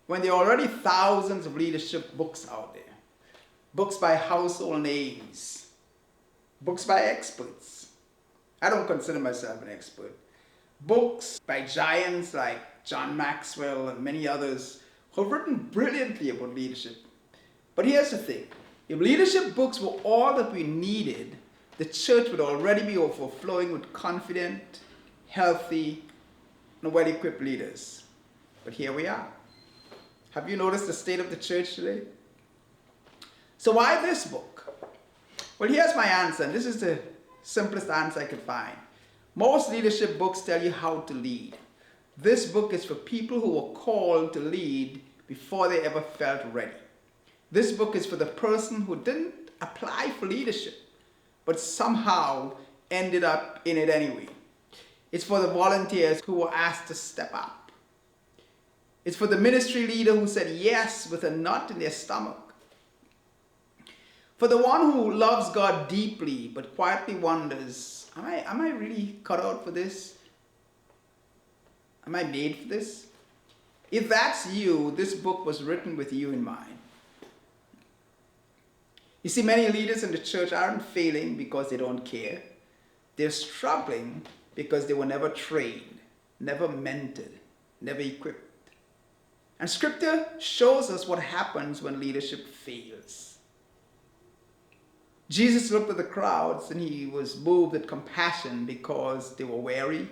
when there are already thousands of leadership books out there? Books by household names, books by experts. I don't consider myself an expert. Books by giants like John Maxwell and many others who have written brilliantly about leadership. But here's the thing. If leadership books were all that we needed, the church would already be overflowing with confident, healthy, and well-equipped leaders. But here we are. Have you noticed the state of the church today? So why this book? Well, here's my answer, and this is the simplest answer I could find. Most leadership books tell you how to lead. This book is for people who were called to lead before they ever felt ready. This book is for the person who didn't apply for leadership, but somehow ended up in it anyway. It's for the volunteers who were asked to step up. It's for the ministry leader who said yes with a knot in their stomach. For the one who loves God deeply but quietly wonders, am I really cut out for this? Am I made for this? If that's you, this book was written with you in mind. You see, many leaders in the church aren't failing because they don't care. They're struggling because they were never trained, never mentored, never equipped. And Scripture shows us what happens when leadership fails. Jesus looked at the crowds and he was moved with compassion because they were weary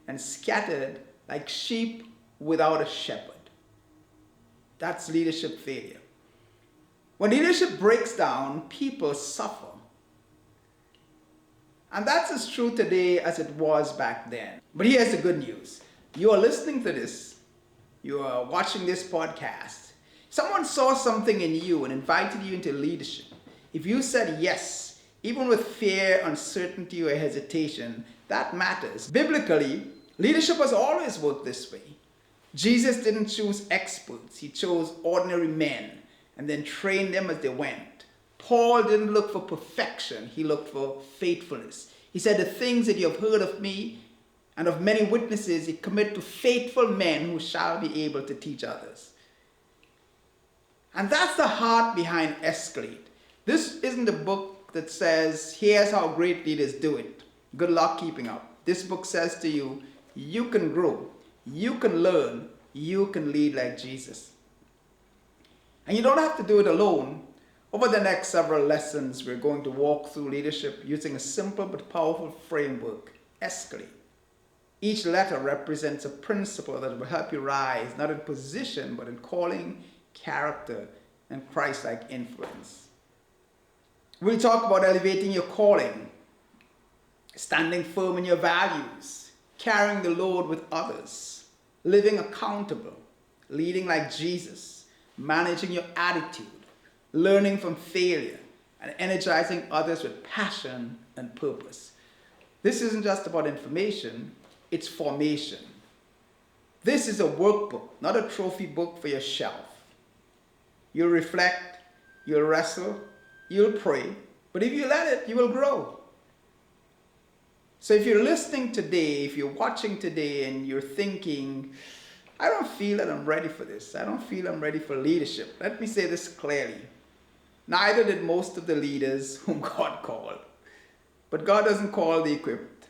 and scattered like sheep without a shepherd. That's leadership failure. When leadership breaks down, people suffer. And that's as true today as it was back then. But here's the good news. You are listening to this. You are watching this podcast. Someone saw something in you and invited you into leadership. If you said yes, even with fear, uncertainty, or hesitation, that matters. Biblically, leadership has always worked this way. Jesus didn't choose experts. He chose ordinary men and then trained them as they went. Paul didn't look for perfection. He looked for faithfulness. He said, the things that you have heard of me and of many witnesses, you commit to faithful men who shall be able to teach others. And that's the heart behind Escalate. This isn't a book that says, here's how great leaders do it. Good luck keeping up. This book says to you, you can grow, you can learn, you can lead like Jesus. And you don't have to do it alone. Over the next several lessons, we're going to walk through leadership using a simple but powerful framework, Escalate. Each letter represents a principle that will help you rise, not in position, but in calling, character, and Christ-like influence. We'll talk about elevating your calling, standing firm in your values, carrying the load with others, living accountable, leading like Jesus, managing your attitude, learning from failure, and energizing others with passion and purpose. This isn't just about information, it's formation. This is a workbook, not a trophy book for your shelf. You'll reflect, you'll wrestle, you'll pray, but if you let it, you will grow. So if you're listening today, if you're watching today and you're thinking, I don't feel that I'm ready for this. I don't feel I'm ready for leadership. Let me say this clearly. Neither did most of the leaders whom God called. But God doesn't call the equipped.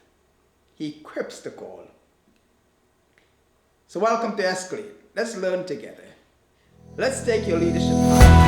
He equips the call. So welcome to Escalate. Let's learn together. Let's take your leadership high.